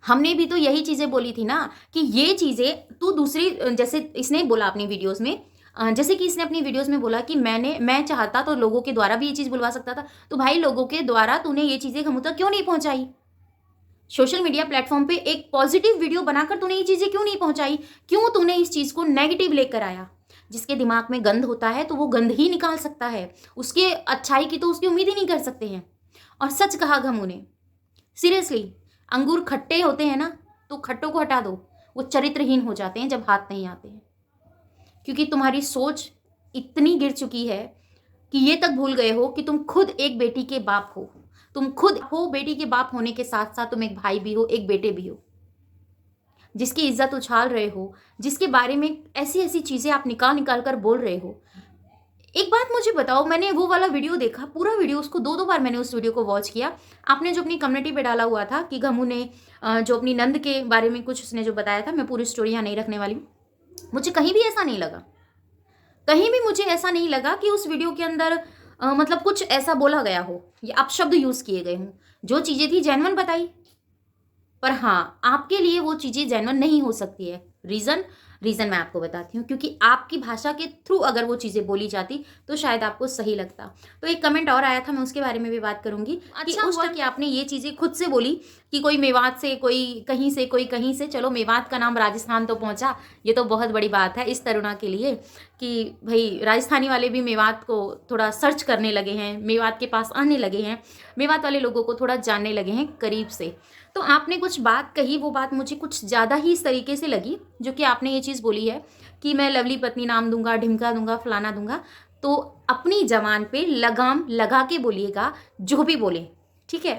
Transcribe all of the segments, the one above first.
हमने भी तो यही चीज़ें बोली थी ना कि ये चीज़ें तू दूसरी, जैसे इसने बोला अपनी वीडियोज़ में, जैसे कि इसने अपनी वीडियोज़ में बोला कि मैं चाहता तो लोगों के द्वारा भी ये चीज़ बुलवा सकता था। तो भाई लोगों के द्वारा तूने ये चीज़ें हम तक क्यों नहीं पहुँचाई? सोशल मीडिया प्लेटफ़ॉर्म पे एक पॉज़िटिव वीडियो बनाकर तूने ये चीज़ें क्यों नहीं पहुँचाई? क्यों तूने इस चीज़ को नेगेटिव लेकर आया? जिसके दिमाग में गंद होता है तो वो गंद ही निकाल सकता है। उसके अच्छाई की तो उसकी उम्मीद ही नहीं कर सकते हैं। और सच कहा घमू ने। सीरियसली, अंगूर खट्टे होते हैं ना, तो खट्टों को हटा दो, वो चरित्रहीन हो जाते हैं जब हाथ नहीं आते हैं। क्योंकि तुम्हारी सोच इतनी गिर चुकी है कि ये तक भूल गए हो कि तुम खुद एक बेटी के बाप हो। तुम खुद हो बेटी के बाप होने के साथ साथ तुम एक भाई भी हो, एक बेटे भी हो, जिसकी इज्जत उछाल रहे हो, जिसके बारे में ऐसी ऐसी चीज़ें आप निकाल निकाल कर बोल रहे हो। एक बात मुझे बताओ, मैंने वो वाला वीडियो देखा, पूरा वीडियो, उसको दो दो बार मैंने उस वीडियो को वॉच किया। आपने जो अपनी कम्युनिटी पे डाला हुआ था कि घमू ने जो अपनी नंद के बारे में कुछ उसने जो बताया था, मैं पूरी स्टोरी यहाँ नहीं रखने वाली हूँ। मुझे कहीं भी ऐसा नहीं लगा, कहीं भी मुझे ऐसा नहीं लगा कि उस वीडियो के अंदर मतलब कुछ ऐसा बोला गया हो या अपशब्द यूज़ किए गए हों। जो चीज़ें थी जेन्युइन बताई, पर हाँ, आपके लिए वो चीज़ें जेन्युइन नहीं हो सकती है। रीज़न मैं आपको बताती हूँ, क्योंकि आपकी भाषा के थ्रू अगर वो चीज़ें बोली जाती तो शायद आपको सही लगता। तो एक कमेंट और आया था, मैं उसके बारे में भी बात करूँगी कि उस हुआ कि आपने ये चीज़ें खुद से बोली कि कोई मेवात से, कोई कहीं से, कोई कहीं से। चलो, मेवात का नाम राजस्थान तो पहुँचा, ये तो बहुत बड़ी बात है इस तरुणा के लिए कि भई राजस्थानी वाले भी मेवात को थोड़ा सर्च करने लगे हैं, मेवात के पास आने लगे हैं, मेवात वाले लोगों को थोड़ा जानने लगे हैं करीब से। तो आपने कुछ बात कही, वो बात मुझे कुछ ज़्यादा ही इस तरीके से लगी, जो कि आपने ये चीज़ बोली है कि मैं लवली पत्नी नाम दूंगा, ढिमका दूंगा, फलाना दूंगा। तो अपनी ज़बान पे लगाम लगा के बोलिएगा, जो भी बोले, ठीक है?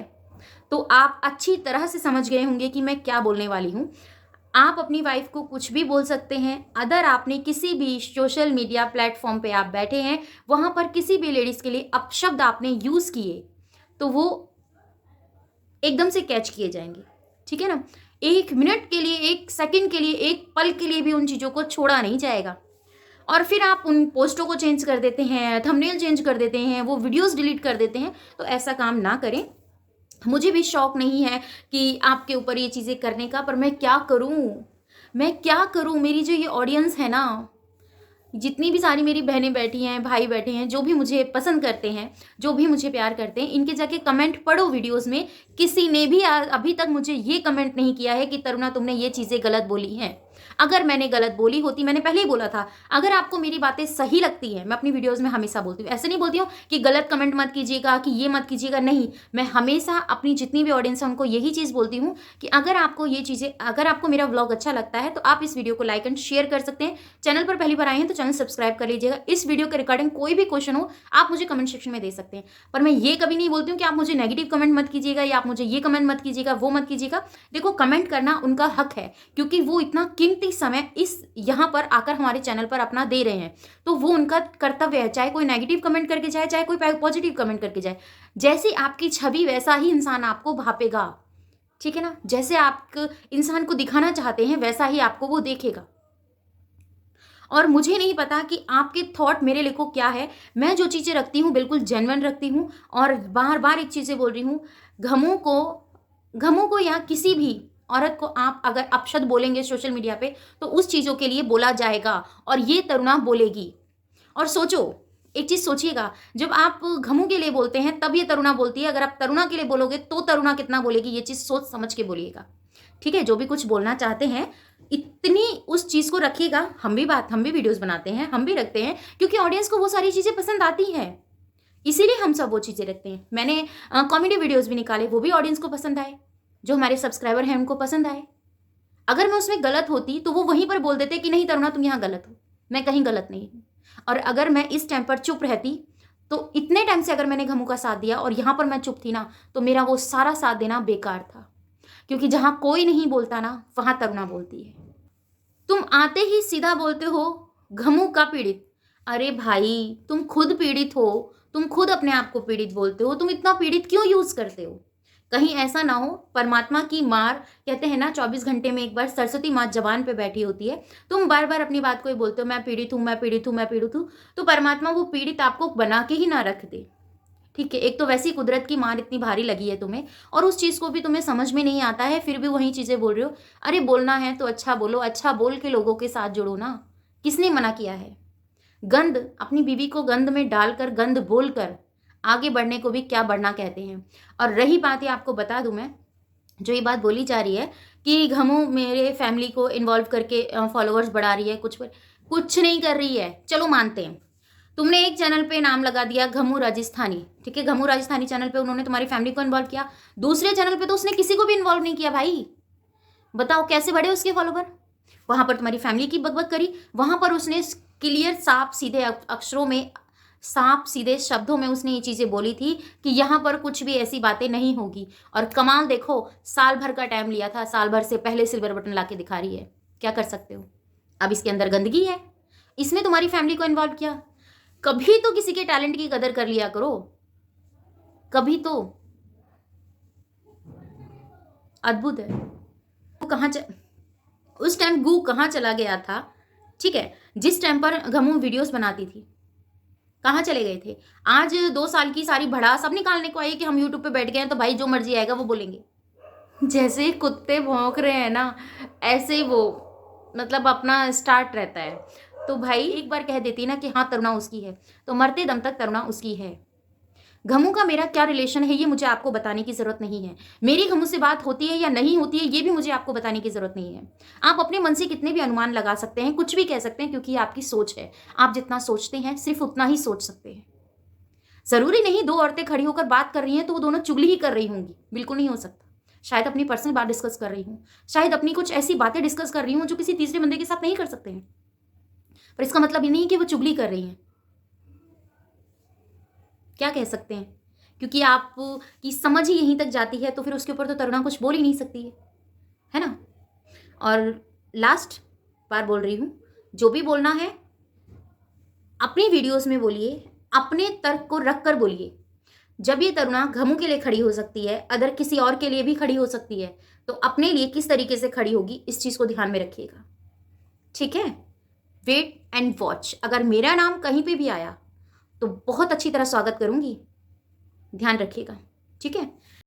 तो आप अच्छी तरह से समझ गए होंगे कि मैं क्या बोलने वाली हूँ। आप अपनी वाइफ को कुछ भी बोल सकते हैं। अगर आपने किसी भी सोशल मीडिया प्लेटफॉर्म पे आप बैठे हैं, वहाँ पर किसी भी लेडीज़ के लिए अपशब्द आपने यूज़ किए, तो वो एकदम से कैच किए जाएंगे, ठीक है ना? 1 मिनट के लिए, 1 सेकंड के लिए, 1 पल के लिए भी उन चीज़ों को छोड़ा नहीं जाएगा। और फिर आप उन पोस्टों को चेंज कर देते हैं, थंबनेल चेंज कर देते हैं, वो वीडियोस डिलीट कर देते हैं। तो ऐसा काम ना करें। मुझे भी शौक नहीं है कि आपके ऊपर ये चीज़ें करने का, पर मैं क्या करूँ? मैं क्या करूँ? मेरी जो ये ऑडियंस है ना, जितनी भी सारी मेरी बहनें बैठी हैं, भाई बैठे हैं, जो भी मुझे पसंद करते हैं, जो भी मुझे प्यार करते हैं, इनके जाके कमेंट पढ़ो वीडियोस में। किसी ने भी अभी तक मुझे ये कमेंट नहीं किया है कि तरुणा तुमने ये चीज़ें गलत बोली हैं। अगर मैंने गलत बोली होती, मैंने पहले ही बोला था, अगर आपको मेरी बातें सही लगती हैं, मैं अपनी वीडियोज़ में हमेशा बोलती हूँ, ऐसे नहीं बोलती हूँ कि गलत कमेंट मत कीजिएगा, कि ये मत कीजिएगा, नहीं। मैं हमेशा अपनी जितनी भी ऑडियंस है उनको यही चीज़ बोलती हूँ कि अगर आपको ये चीज़ें, अगर आपको मेरा व्लॉग अच्छा लगता है तो आप इस वीडियो को लाइक एंड शेयर कर सकते हैं। चैनल पर पहली बार आए हैं तो चैनल सब्सक्राइब कर लीजिएगा। इस वीडियो के रिगार्डिंग कोई भी क्वेश्चन हो, आप मुझे कमेंट सेक्शन में दे सकते हैं। पर मैं ये कभी नहीं बोलती हूँ कि आप मुझे नेगेटिव कमेंट मत कीजिएगा या आप मुझे ये कमेंट मत कीजिएगा, वो मत कीजिएगा। देखो, कमेंट करना उनका हक है, क्योंकि वो इतना कीमती समय इस यहाँ पर आकर हमारे चैनल पर अपना दे रहे हैं, तो वो उनका कर्तव्य है। चाहे कोई नेगेटिव कमेंट करके जाए, चाहे कोई पॉजिटिव कमेंट करके जाए, जैसी आपकी छवि वैसा ही इंसान आपको भापेगा, ठीक है ना? जैसे आप इंसान को दिखाना चाहते हैं वैसा ही आपको वो देखेगा। और मुझे नहीं पता कि आपके थॉट मेरे लिए को क्या है। मैं जो चीज़ें रखती हूँ बिल्कुल जेन्युइन रखती हूँ। और बार बार एक चीज़ें बोल रही हूँ, घमों को या किसी भी औरत को आप अगर अपशब्द बोलेंगे सोशल मीडिया पे, तो उस चीज़ों के लिए बोला जाएगा और ये तरुणा बोलेगी। और सोचो, एक चीज़ सोचिएगा, जब आप घमू के लिए बोलते हैं तब ये तरुणा बोलती है, अगर आप तरुणा के लिए बोलोगे तो तरुणा कितना बोलेगी, ये चीज़ सोच समझ के बोलिएगा, ठीक है? जो भी कुछ बोलना चाहते हैं, इतनी उस चीज़ को रखिएगा। हम भी वीडियोस बनाते हैं, हम भी रखते हैं, क्योंकि ऑडियंस को वो सारी चीज़ें पसंद आती हैं, इसीलिए हम सब वो चीज़ें रखते हैं। मैंने कॉमेडी वीडियोस भी निकाले, वो भी ऑडियंस को पसंद आए, जो हमारे सब्सक्राइबर हैं उनको पसंद आए। अगर मैं उसमें गलत होती तो वो वहीं पर बोल देते कि नहीं तरुणा तुम यहाँ गलत हो, मैं कहीं गलत नहीं हूँ। और अगर मैं इस टाइम पर चुप रहती, तो इतने टाइम से अगर मैंने घमू का साथ दिया और यहाँ पर मैं चुप थी ना, तो मेरा वो सारा साथ देना बेकार था। क्योंकि जहाँ कोई नहीं बोलता ना, वहाँ तरुणा बोलती है। तुम आते ही सीधा बोलते हो घमू का पीड़ित। अरे भाई, तुम खुद पीड़ित हो, तुम खुद अपने आप को पीड़ित बोलते हो, तुम इतना पीड़ित क्यों यूज करते हो? कहीं ऐसा ना हो परमात्मा की मार, कहते हैं ना 24 घंटे में एक बार सरस्वती माँ जबान पे बैठी होती है, तुम बार बार अपनी बात को ही बोलते हो, मैं पीड़ित हूँ, मैं पीड़ित हूँ, मैं पीड़ित हूँ, तो परमात्मा वो पीड़ित आपको बना के ही ना रख दे, ठीक है, एक तो वैसी कुदरत की मार इतनी भारी लगी है तुम्हें, और उस चीज़ को भी तुम्हें समझ में नहीं आता है, फिर भी वही चीज़ें बोल रहे हो। अरे बोलना है तो अच्छा बोलो, अच्छा बोल के लोगों के साथ जुड़ो ना, किसने मना किया है? गंद, अपनी बीवी को गंद में डालकर, गंद बोलकर आगे बढ़ने को भी क्या बढ़ना कहते हैं। और रही बात, ये आपको बता दूं मैं, जो ये बात बोली जा रही है कि घमू मेरे फैमिली को इन्वॉल्व करके फॉलोअर्स बढ़ा रही है, कुछ नहीं कर रही है। चलो मानते हैं, तुमने एक चैनल पे नाम लगा दिया घमू राजस्थानी, ठीक है, घमू राजस्थानी चैनल पे उन्होंने तुम्हारी फैमिली को इन्वॉल्व किया, दूसरे चैनल पे तो उसने किसी को भी इन्वॉल्व नहीं किया भाई। बताओ कैसे बढ़े उसके फॉलोवर? वहां पर तुम्हारी फैमिली की बकबक करी, वहां पर उसने क्लियर साफ सीधे अक्षरों में, साफ सीधे शब्दों में उसने ये चीजें बोली थी कि यहाँ पर कुछ भी ऐसी बातें नहीं होगी। और कमाल देखो, साल भर का टाइम लिया था, साल भर से पहले सिल्वर बटन लाके दिखा रही है। क्या कर सकते हो? अब इसके अंदर गंदगी है, इसने तुम्हारी फैमिली को इन्वॉल्व किया। कभी तो किसी के टैलेंट की कदर कर लिया करो, कभी तो। अद्भुत है। उस टाइम गू कहाँ चला गया था, ठीक है, जिस टाइम पर घमू वीडियोस बनाती थी, कहाँ चले गए थे? आज 2 साल की सारी भड़ास अब निकालने को आई कि हम यूट्यूब पे बैठ गए हैं तो भाई जो मर्जी आएगा वो बोलेंगे। जैसे कुत्ते भौंक रहे हैं ना, ऐसे ही वो मतलब अपना स्टार्ट रहता है। तो भाई एक बार कह देती ना कि हाँ तरुणा उसकी है, तो मरते दम तक तरुणा उसकी है। घमू का मेरा क्या रिलेशन है ये मुझे आपको बताने की ज़रूरत नहीं है। मेरी घमू से बात होती है या नहीं होती है ये भी मुझे आपको बताने की ज़रूरत नहीं है। आप अपने मन से कितने भी अनुमान लगा सकते हैं, कुछ भी कह सकते हैं, क्योंकि ये आपकी सोच है। आप जितना सोचते हैं सिर्फ उतना ही सोच सकते हैं। ज़रूरी नहीं 2 औरतें खड़ी होकर बात कर रही हैं तो वो दोनों चुगली ही कर रही होंगी, बिल्कुल नहीं हो सकता। शायद अपनी पर्सनल बात डिस्कस कर रही हूँ, शायद अपनी कुछ ऐसी बातें डिस्कस कर रही हूँ जो किसी तीसरे बंदे के साथ नहीं कर सकते हैं, पर इसका मतलब ये नहीं कि वो चुगली कर रही हैं। क्या कह सकते हैं? क्योंकि आप की समझ ही यहीं तक जाती है तो फिर उसके ऊपर तो तरुणा कुछ बोल ही नहीं सकती है ना। और लास्ट बार बोल रही हूँ, जो भी बोलना है अपनी वीडियोस में बोलिए, अपने तर्क को रख कर बोलिए। जब ये तरुणा घमू के लिए खड़ी हो सकती है, अदर किसी और के लिए भी खड़ी हो सकती है, तो अपने लिए किस तरीके से खड़ी होगी इस चीज़ को ध्यान में रखिएगा, ठीक है। Wait and watch. अगर मेरा नाम कहीं पे भी आया तो बहुत अच्छी तरह स्वागत करूंगी, ध्यान रखिएगा, ठीक है।